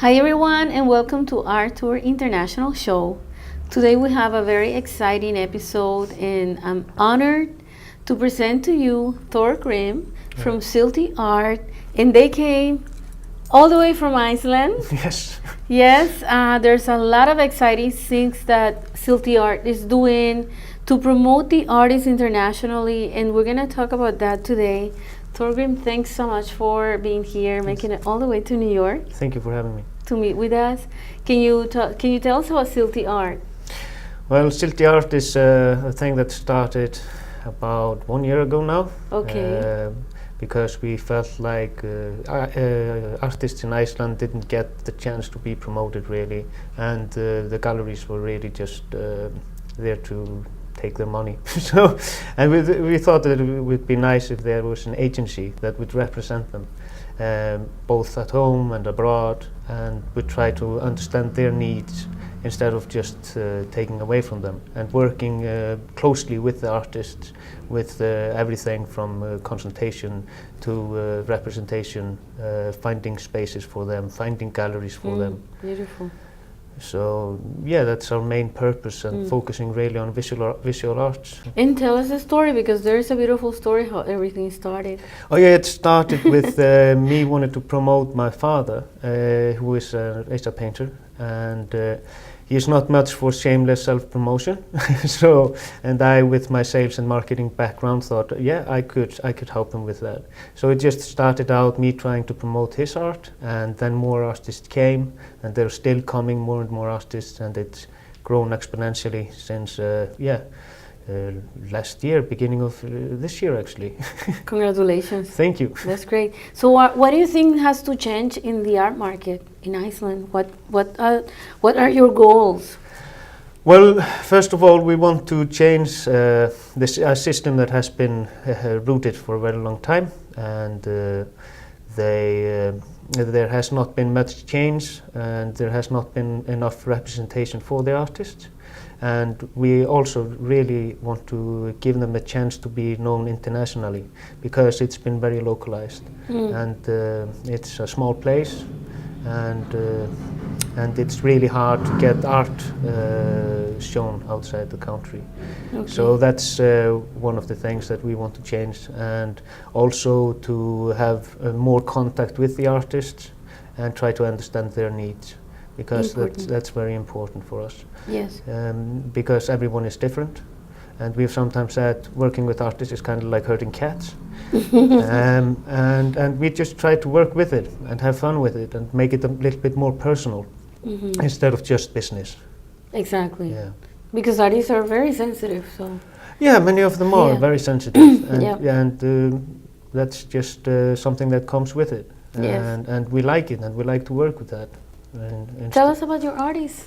Hi everyone and welcome to ArtTour International Show. Today we have a very exciting episode and I'm honored to present to you Thorgrim from Silty Art, and they came all the way from Iceland. Yes. Yes, there's a lot of exciting things that Silty Art is doing to promote the artists internationally, and we're going to talk about that today. Thorgrim, thanks so much for being here, making it all the way to New York Thank you for having me. to meet with us. Can you tell us about Silty Art? Well, Silty Art is a thing that started about 1 year ago now. Okay. Because we felt like artists in Iceland didn't get the chance to be promoted really, and the galleries were really just there to take their money. And we thought that it would be nice if there was an agency that would represent them, both at home and abroad, and would try to understand their needs instead of just taking away from them, and working closely with the artists, with everything from consultation to representation, finding spaces for them, finding galleries for them. Beautiful. So yeah, that's our main purpose, and focusing really on visual arts. And tell us the story, because there is a beautiful story how everything started. Oh yeah, it started with me wanting to promote my father, who is a painter, and he is not much for shameless self-promotion. And I, with my sales and marketing background, thought, yeah, I could help him with that. So it just started out me trying to promote his art, and then more artists came, and there are still coming more and more artists, and it's grown exponentially since last year, beginning of this year actually. Congratulations. Thank you. That's great. So what do you think has to change in the art market in Iceland? What are your goals? Well, first of all, we want to change this system that has been rooted for a very long time, and there has not been much change, and there has not been enough representation for the artists. And we also really want to give them a chance to be known internationally, because it's been very localized, and it's a small place, and it's really hard to get art shown outside the country. Okay. So that's one of the things that we want to change, and also to have more contact with the artists and try to understand their needs, because that's very important for us. Yes. Because everyone is different, and we've sometimes said working with artists is kind of like herding cats. And we just try to work with it and have fun with it and make it a little bit more personal instead of just business. Exactly. Yeah. Because artists are very sensitive, so. Yeah, many of them are very sensitive, and that's just something that comes with it. Yes. And we like it, and we like to work with that. Tell us about your artists.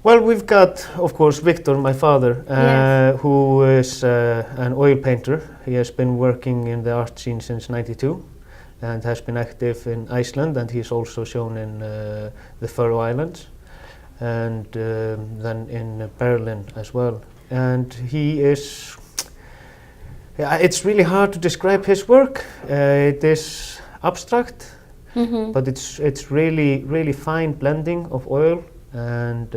Well, we've got, of course, Victor, my father, who is an oil painter. He has been working in the art scene since '92 and has been active in Iceland, and he's also shown in the Faroe Islands and then in Berlin as well. And he is, it's really hard to describe his work. It is abstract, but it's really fine blending of oil, and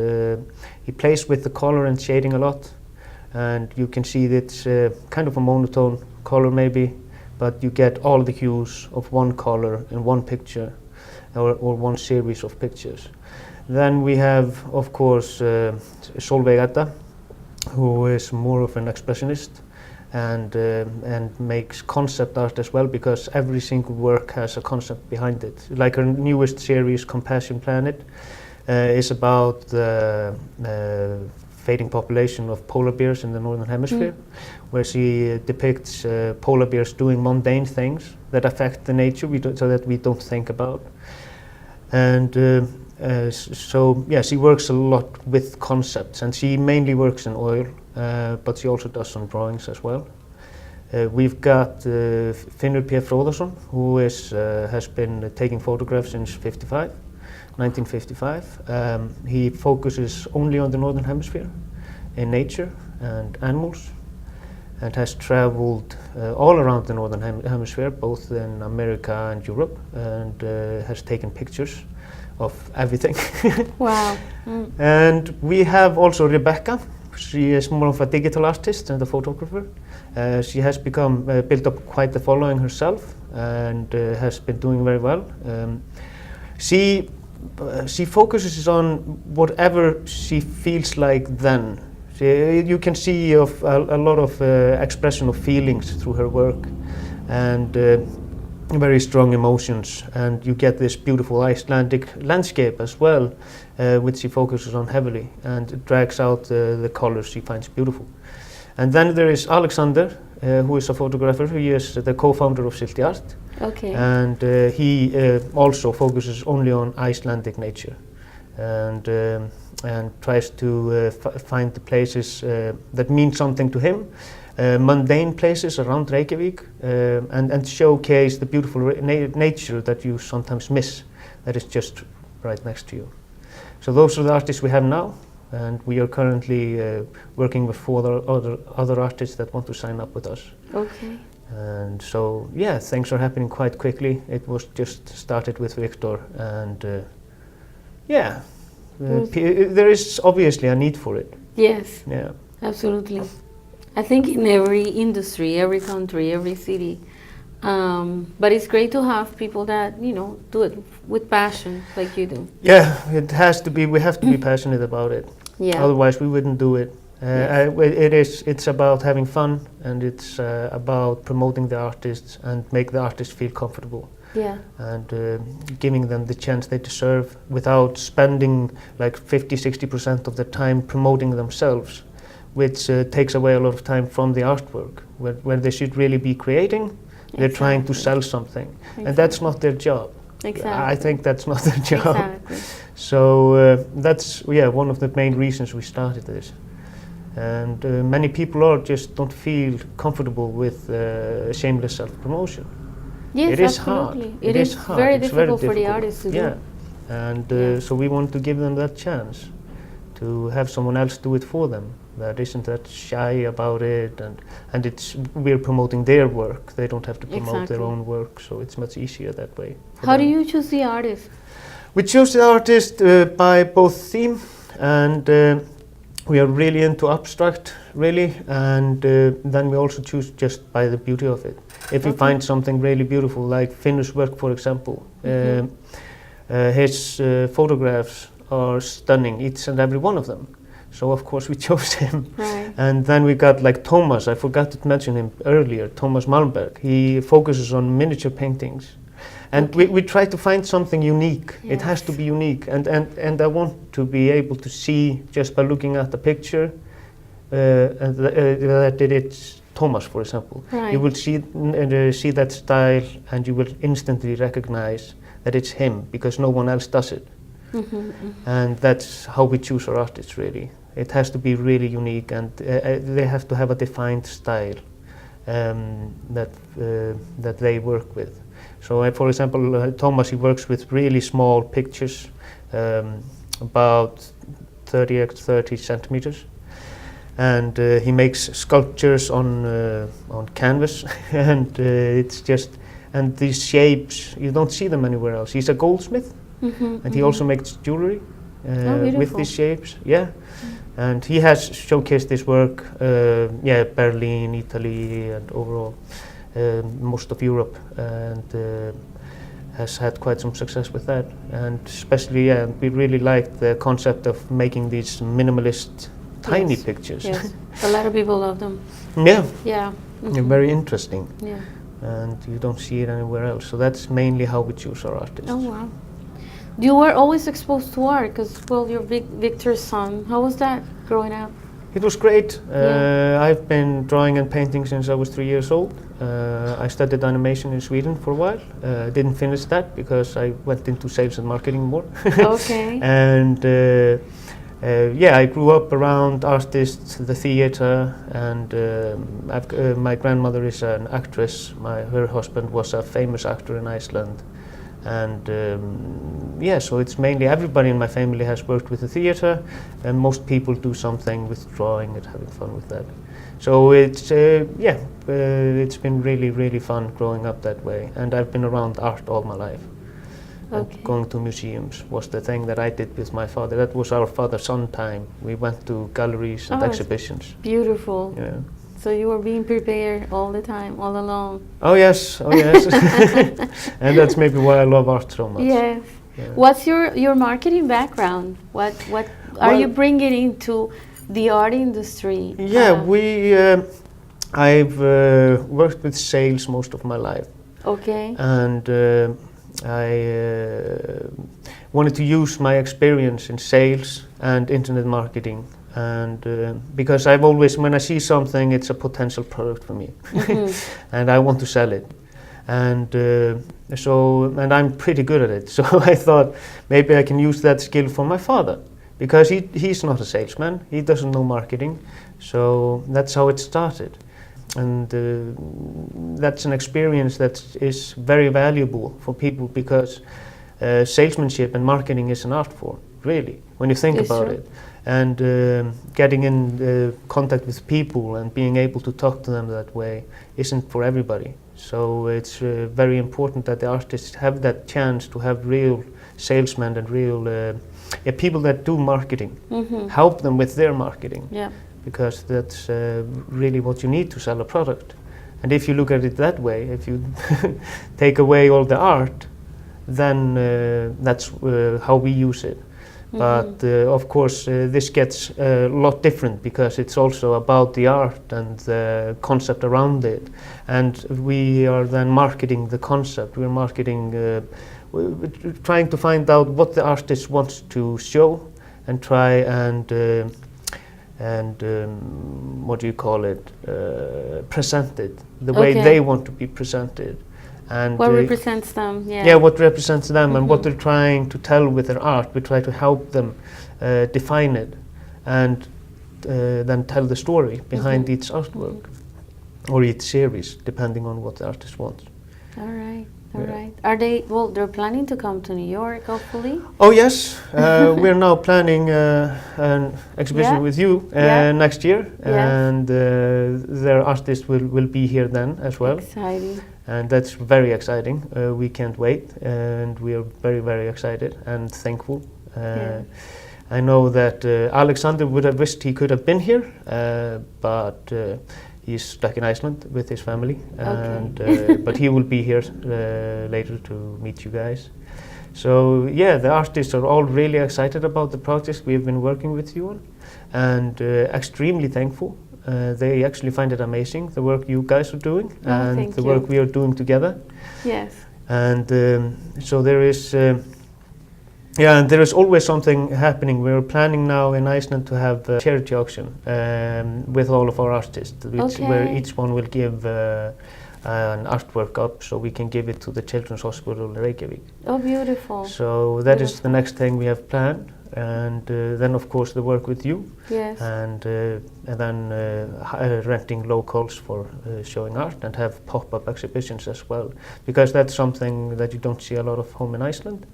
he plays with the color and shading a lot, and you can see that it's kind of a monotone color maybe, but you get all the hues of one color in one picture or one series of pictures. Then we have, of course, Solveig Edda, who is more of an expressionist, and makes concept art as well, because every single work has a concept behind it. Like her newest series, Compassion Planet, is about the fading population of polar bears in the northern hemisphere, where she depicts polar bears doing mundane things that affect the nature so that we don't think about. And so yeah, she works a lot with concepts, and she mainly works in oil, but she also does some drawings as well. We've got Finnur P. Fróðason, who has been taking photographs since 1955. He focuses only on the northern hemisphere in nature and animals, and has traveled all around the northern hemisphere, both in America and Europe, and has taken pictures of everything. Wow. And we have also Rebecca. She is more of a digital artist and a photographer. She has built up quite the following herself and has been doing very well. She focuses on whatever she feels like then. You can see a lot of expression of feelings through her work, and very strong emotions, and you get this beautiful Icelandic landscape as well, which she focuses on heavily, and it drags out the colors she finds beautiful. And then there is Alexander, who is a photographer. He is the co-founder of Silty Art. Okay. And he also focuses only on Icelandic nature, and tries to find the places that mean something to him, mundane places around Reykjavik, and showcase the beautiful nature that you sometimes miss, that is just right next to you. So those are the artists we have now, and we are currently working with 4 other artists that want to sign up with us. Okay. And so, yeah, things are happening quite quickly. It was just started with Victor, and there is obviously a need for it. Yes. Yeah. Absolutely. I think in every industry, every country, every city. But it's great to have people that, do it with passion like you do. Yeah, it has to be. We have to be passionate about it. Yeah. Otherwise, we wouldn't do it. Yes. It's about having fun, and it's about promoting the artists and make the artists feel comfortable. Yeah. And giving them the chance they deserve without spending like 50-60% of their time promoting themselves, which takes away a lot of time from the artwork, where they should really be creating. They're trying to sell something, and that's not their job. Exactly. I think that's not their job. Exactly. So that's one of the main reasons we started this. And many people just don't feel comfortable with shameless self-promotion. Yes, it is absolutely. hard. It is hard. very It's difficult for the artists to do. And so we want to give them that chance to have someone else do it for them that isn't that shy about it, and we're promoting their work. They don't have to promote their own work, so it's much easier that way. How do you choose the artist? We choose the artist by both theme, and we are really into abstract, really, and then we also choose just by the beauty of it. If we find something really beautiful, like Finnur's work, for example, his photographs are stunning, each and every one of them. So of course we chose him. Right. And then we got like Thomas, I forgot to mention him earlier, Thomas Malmberg. He focuses on miniature paintings. And we try to find something unique. Yes. It has to be unique. And I want to be able to see, just by looking at the picture, that it's Thomas, for example. Right. You will see that style, and you will instantly recognize that it's him, because no one else does it. And that's how we choose our artists, really. It has to be really unique, and they have to have a defined style that they work with. So, for example, Thomas, he works with really small pictures, about 30 x 30 centimeters, and he makes sculptures on canvas, and it's just, and these shapes, you don't see them anywhere else. He's a goldsmith. And he also makes jewelry with these shapes. Yeah, and he has showcased this work, Berlin, Italy, and overall most of Europe, and has had quite some success with that. And especially, we really like the concept of making these minimalist, tiny pictures. Yes, a lot of people love them. Yeah. Yeah. They're very interesting. Yeah. And you don't see it anywhere else. So that's mainly how we choose our artists. Oh wow. You were always exposed to art, because, well, you're Victor's son. How was that growing up? It was great. I've been drawing and painting since I was 3 years old. I studied animation in Sweden for a while. Didn't finish that because I went into sales and marketing more. Okay. And I grew up around artists, the theater, and my grandmother is an actress. Her husband was a famous actor in Iceland. And so it's mainly everybody in my family has worked with the theater, and most people do something with drawing and having fun with that. So it's it's been really, really fun growing up that way, and I've been around art all my life. and going to museums was the thing that I did with my father. That was our father-son time. We went to galleries and exhibitions. Beautiful. Yeah. So you were being prepared all the time, all along. Oh yes, oh yes. And that's maybe why I love art so much. Yes. Yeah. What's your marketing background? What are you bringing into the art industry? Yeah, I've worked with sales most of my life. Okay. And I wanted to use my experience in sales and internet marketing. And because I've always, when I see something, it's a potential product for me. And I want to sell it. And and I'm pretty good at it. So I thought maybe I can use that skill for my father, because he's not a salesman. He doesn't know marketing. So that's how it started. And that's an experience that is very valuable for people, because salesmanship and marketing is an art form, really, when you think about it. And getting in contact with people and being able to talk to them that way isn't for everybody. So it's very important that the artists have that chance to have real salesmen and real people that do marketing, help them with their marketing. Yeah. Because that's really what you need to sell a product. And if you look at it that way, if you take away all the art, then that's how we use it. But of course this gets a lot different, because it's also about the art and the concept around it. And we are then marketing the concept. We're marketing, we're trying to find out what the artist wants to show and try and what do you call it, present it the way they want to be presented. And what represents them, what represents them and what they're trying to tell with their art. We try to help them define it and then tell the story behind each artwork or each series, depending on what the artist wants. All right. All right. Are they, they're planning to come to New York, hopefully? Oh yes, we're now planning an exhibition with you next year, and their artists will be here then as well. Exciting. And that's very exciting. We can't wait, and we are very, very excited and thankful. I know that Alexander would have wished he could have been here, but he's stuck in Iceland with his family, and but he will be here later to meet you guys. So yeah, the artists are all really excited about the projects we've been working with you on, and extremely thankful. They actually find it amazing, the work you guys are doing and the work we are doing together. Yes. And so there is and there is always something happening. We're planning now in Iceland to have a charity auction with all of our artists, where each one will give an artwork up, so we can give it to the Children's Hospital in Reykjavik. Oh, beautiful. So that is the next thing we have planned. And then of course the work with you. Yes. And then renting locals for showing art, and have pop-up exhibitions as well, because that's something that you don't see a lot of home in Iceland,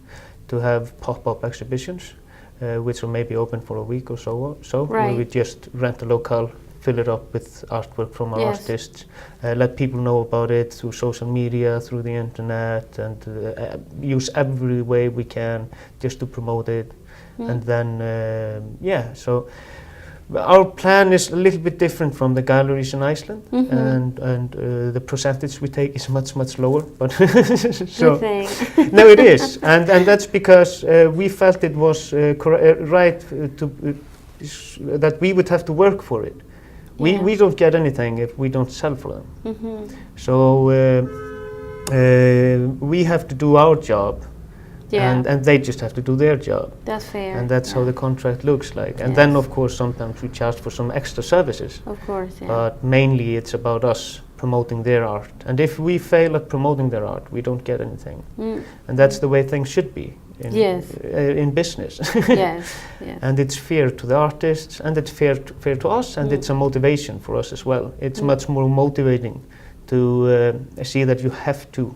to have pop-up exhibitions which are maybe open for a week or so, where we just rent a locale, fill it up with artwork from our artists, let people know about it through social media, through the internet, and use every way we can just to promote it. And then so our plan is a little bit different from the galleries in Iceland, and the percentage we take is much lower. But so no, it is, and that's because we felt it was right that we would have to work for it. We don't get anything if we don't sell for them. So we have to do our job. And they just have to do their job. That's fair. And that's how the contract looks like. And then, of course, sometimes we charge for some extra services. Of course, But mainly it's about us promoting their art. And if we fail at promoting their art, we don't get anything. And that's the way things should be in business. And it's fair to the artists, and it's fair to us, and it's a motivation for us as well. It's much more motivating to see that you have to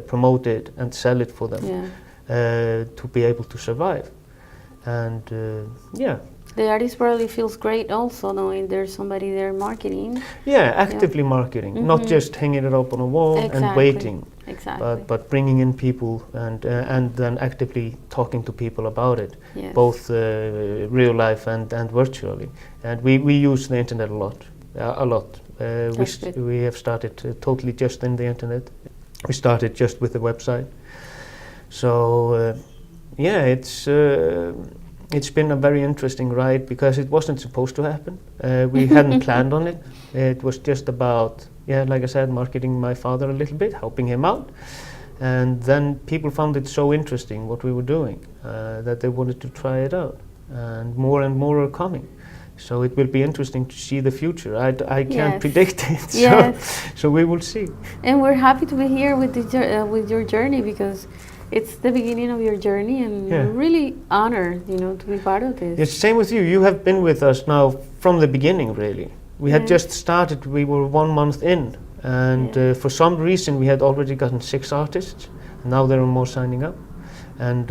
promote it and sell it for them. To be able to survive, and the artist probably feels great also knowing there's somebody there marketing. Actively marketing, not just hanging it up on a wall and waiting. Exactly. But bringing in people and then actively talking to people about it, Yes. both real life and virtually. And we use the internet a lot. We have started totally just in the internet. We started just with the website. So it's been a very interesting ride because it wasn't supposed to happen. We hadn't planned on it. It was just about, like I said, marketing my father a little bit, helping him out. And then people found it so interesting what we were doing that they wanted to try it out. And more are coming. So it will be interesting to see the future. I can't predict it, so we will see. And we're happy to be here with your journey because it's the beginning of your journey, and we're really honored, to be part of this. It's same with you. You have been with us now from the beginning, really. We had just started. We were 1 month in, and for some reason we had already gotten 6 artists. Now there are more signing up, and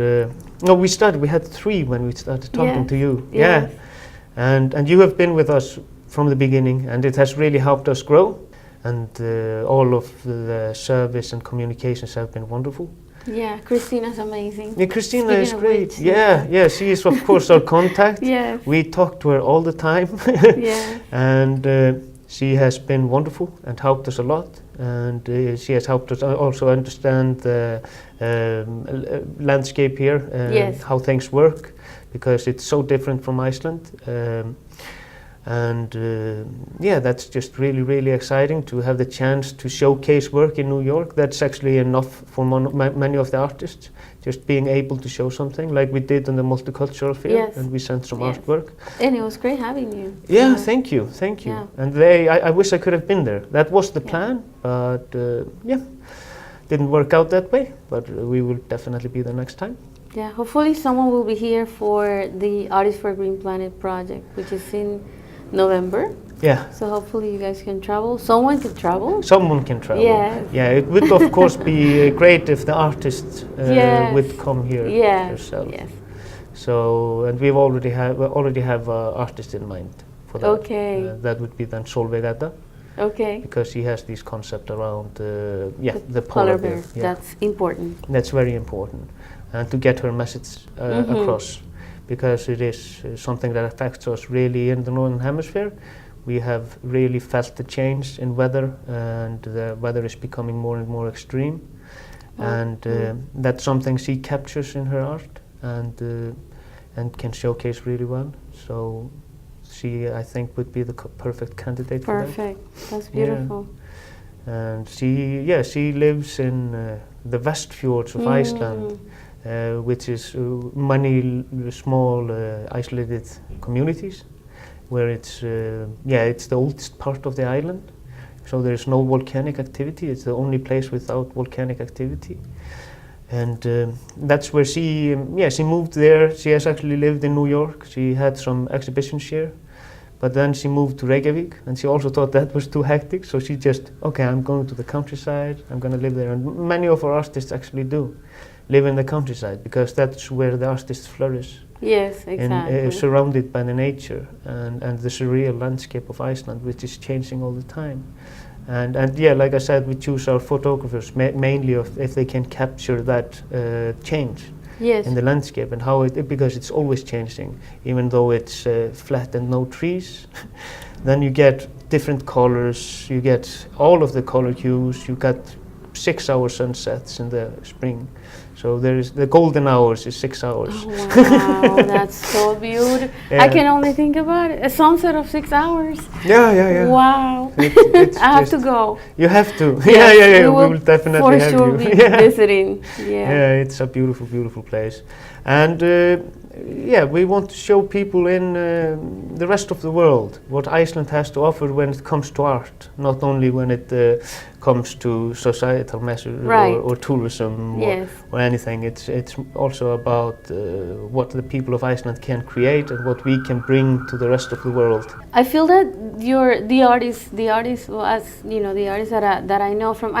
we had 3 when we started talking to you. Yes. And you have been with us from the beginning, and it has really helped us grow, and all of the service and communications have been wonderful. Yeah, Christina's amazing. Yeah, Christina is great. She is of course our contact. Yes. We talk to her all the time. And she has been wonderful and helped us a lot, and she has helped us also understand the landscape here, how things work, because it's so different from Iceland. That's just really, really exciting to have the chance to showcase work in New York. That's actually enough for many of the artists, just being able to show something like we did on the multicultural fair, and we sent some artwork. And it was great having you. Yeah, thank you. Yeah. And I wish I could have been there. That was the plan, but didn't work out that way, but we will definitely be there next time. Yeah, hopefully someone will be here for the Artists for a Green Planet project, which is in November. Yeah. So hopefully you guys can travel. Someone can travel. Someone can travel. Yes. Yeah, it would of course be great if the artists would come here themselves. Yes. So, and we already have artists in mind for that. Okay. That would be then Solveig Edda. Okay. Because she has these concepts around the polar bear. Yeah. That's important. That's very important, and to get her message across, because it is something that affects us really in the Northern Hemisphere. We have really felt the change in weather, and the weather is becoming more and more extreme. And that's something she captures in her art, and can showcase really well. So she, I think, would be the perfect candidate for that. Perfect. That's beautiful. Yeah. And she lives in the West Fjords of Iceland, which is many small isolated communities, where it's the oldest part of the island. So there is no volcanic activity. It's the only place without volcanic activity. And that's where she moved there. She has actually lived in New York. She had some exhibitions here, but then she moved to Reykjavik, and she also thought that was too hectic. So she just, I'm going to the countryside. I'm going to live there. And many of our artists actually do live in the countryside, because that's where the artists flourish. Yes, exactly. And surrounded by the nature and the surreal landscape of Iceland, which is changing all the time. And like I said, we choose our photographers mainly if they can capture that change in the landscape, and how because it's always changing, even though it's flat and no trees. Then you get different colors, you get all of the color hues, you got 6-hour sunsets in the spring. So there is the golden hours is 6 hours. Oh, wow, that's so beautiful. Yeah. I can only think about it. A sunset of 6 hours. Yeah. Wow. It's I have to go. You have to. Yes, We will definitely have for you. sure be visiting. Yeah, it's a beautiful, beautiful place. And we want to show people in the rest of the world what Iceland has to offer when it comes to art, not only when it comes to societal measures or tourism or anything. It's also about what the people of Iceland can create and what we can bring to the rest of the world. I feel that the artists that I know from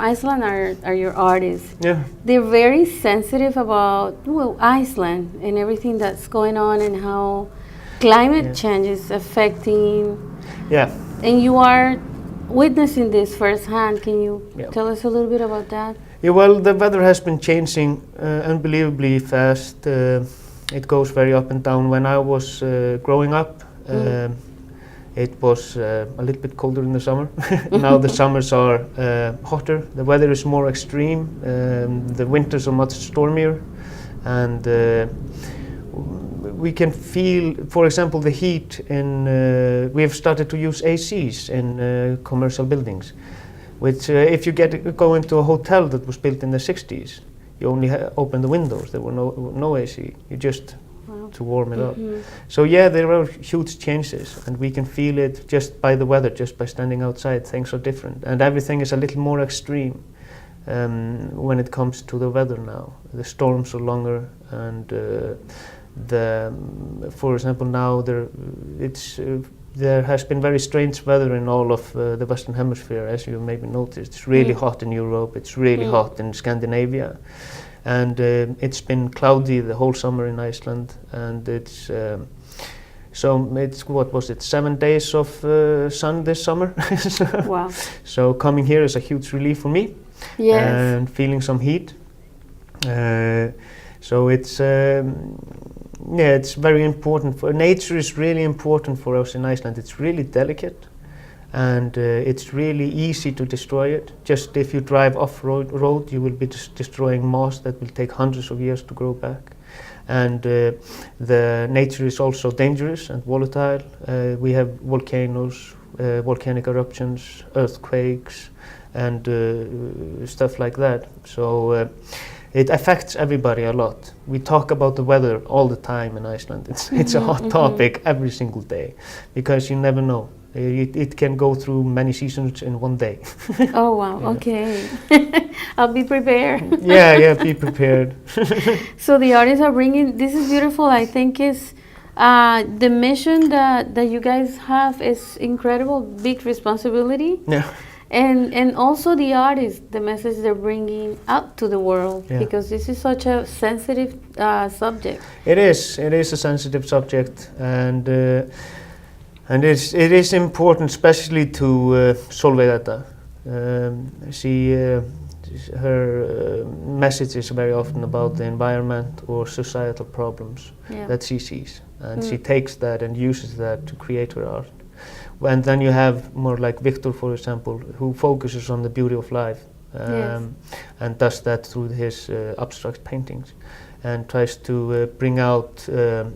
Iceland are your artists. Yeah. They're very sensitive about Iceland and everything that's going on, and how climate change is affecting. Yeah. And you are witnessing this firsthand. Can you Yeah. tell us a little bit about that? Yeah, well, the weather has been changing unbelievably fast. It goes very up and down. When I was growing up, it was a little bit colder in the summer. Now the summers are hotter. The weather is more extreme. The winters are much stormier, and we can feel, for example, the heat in. We have started to use ACs in commercial buildings, which if you go into a hotel that was built in the 60s, you only open the windows. There were no AC. You just to warm it up. So yeah, there are huge changes, and we can feel it just by the weather, just by standing outside. Things are different, and everything is a little more extreme when it comes to the weather now. The storms are longer, and for example, now there has been very strange weather in all of the Western Hemisphere, as you maybe noticed. It's really hot in Europe. It's really hot in Scandinavia. And it's been cloudy the whole summer in Iceland, and it's what was it, 7 days of sun this summer. Wow. So coming here is a huge relief for me. Yes. And feeling some heat. So it's it's very important. Nature is really important for us in Iceland. It's really delicate, and it's really easy to destroy it. Just if you drive off-road, you will be destroying moss that will take hundreds of years to grow back. And the nature is also dangerous and volatile. We have volcanoes, volcanic eruptions, earthquakes, and stuff like that. So it affects everybody a lot. We talk about the weather all the time in Iceland. It's a hot topic every single day, because you never know. It can go through many seasons in one day. Oh wow, Yeah. okay. I'll be prepared. Yeah, be prepared. So the artists are bringing, this is beautiful. I think is the mission that you guys have is incredible, big responsibility. Yeah. And also the artists, the message they're bringing out to the world, Yeah. because this is such a sensitive subject. It is a sensitive subject, and it is important, especially to Solveig Edda. Her message is very often about the environment or societal problems that she sees, and she takes that and uses that to create her art. And then you have more like Victor, for example, who focuses on the beauty of life, and does that through his abstract paintings, and tries to bring out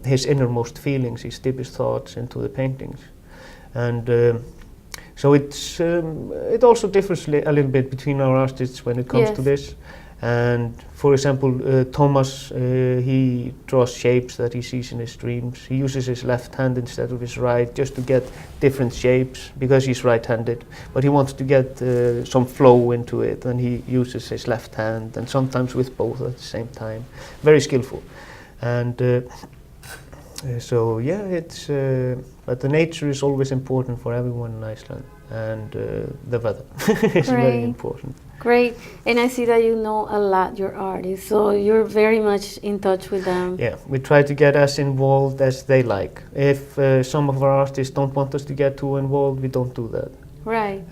his innermost feelings, his deepest thoughts into the paintings. And so it also differs a little bit between our artists when it comes to this. And for example, Thomas, he draws shapes that he sees in his dreams. He uses his left hand instead of his right, just to get different shapes, because he's right-handed. But he wants to get some flow into it, and he uses his left hand, and sometimes with both at the same time. Very skillful. And so yeah, but the nature is always important for everyone in Iceland, and the weather is very important. Great, and I see that you know a lot your artists, so you're very much in touch with them. Yeah, we try to get as involved as they like. If some of our artists don't want us to get too involved, we don't do that. Right.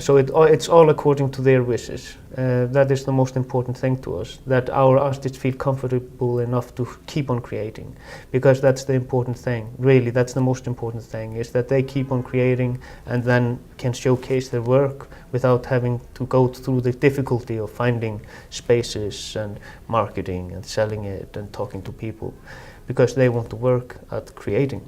So it's all according to their wishes. That is the most important thing to us, that our artists feel comfortable enough to keep on creating, because that's the important thing. Really, that's the most important thing, is that they keep on creating and then can showcase their work without having to go through the difficulty of finding spaces and marketing and selling it and talking to people, because they want to work at creating.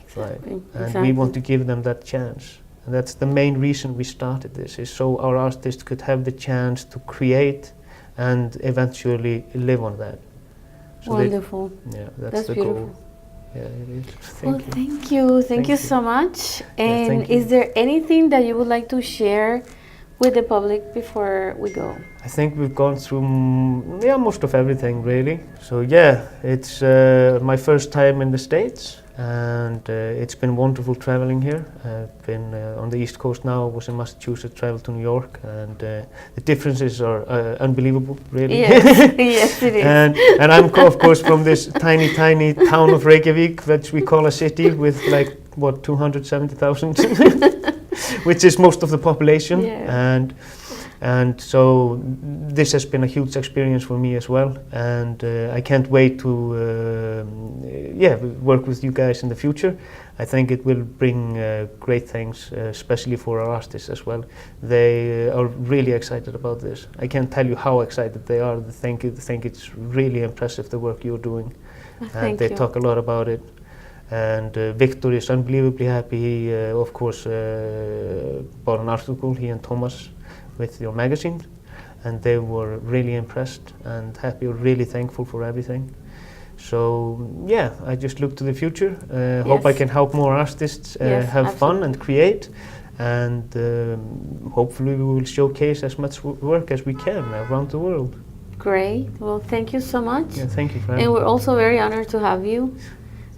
Exactly. Right? And we want to give them that chance. And that's the main reason we started this, is so our artists could have the chance to create and eventually live on that. So wonderful. That's the beautiful. goal. Yeah, it is. Thank you. Thank you so much. And is there anything that you would like to share with the public before we go? I think we've gone through most of everything, really. So yeah, it's my first time in the States, and it's been wonderful traveling here. I've been on the East Coast now, was in Massachusetts, traveled to New York, and the differences are unbelievable, really. Yes, yes it is. And I'm of course from this tiny town of Reykjavik, which we call a city with like, what, 270,000? which is most of the population. Yeah. And so this has been a huge experience for me as well, and I can't wait to work with you guys in the future. I think it will bring great things, especially for our artists as well. They are really excited about this. I can't tell you how excited they are. They think it's really impressive, the work you're doing. And they talk a lot about it. And Victor is unbelievably happy. He, of course, bought an article, he and Thomas, with your magazine, and they were really impressed and happy, really thankful for everything. So yeah, I just look to the future. Hope I can help more artists have fun and create, and hopefully we will showcase as much work as we can around the world. Great. Well, thank you so much. Yeah, thank you for having me. And we're also very honored to have you,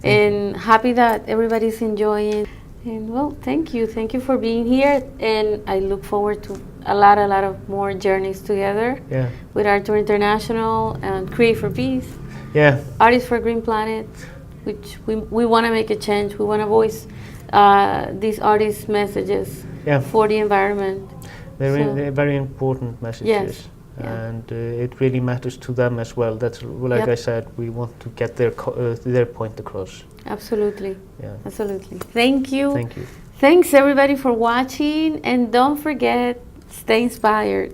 and happy that everybody's enjoying. And well, thank you for being here, and I look forward to a lot of more journeys together. Yeah. With ArtTour International and Create for Peace. Yeah. Artists for Green Planet, which we want to make a change. We want to voice these artists' messages for the environment. They're very important messages. Yes. And it really matters to them as well. That's like I said, we want to get their point across. Absolutely. Yeah. Absolutely. Thank you. Thank you. Thanks everybody for watching, and don't forget, stay inspired.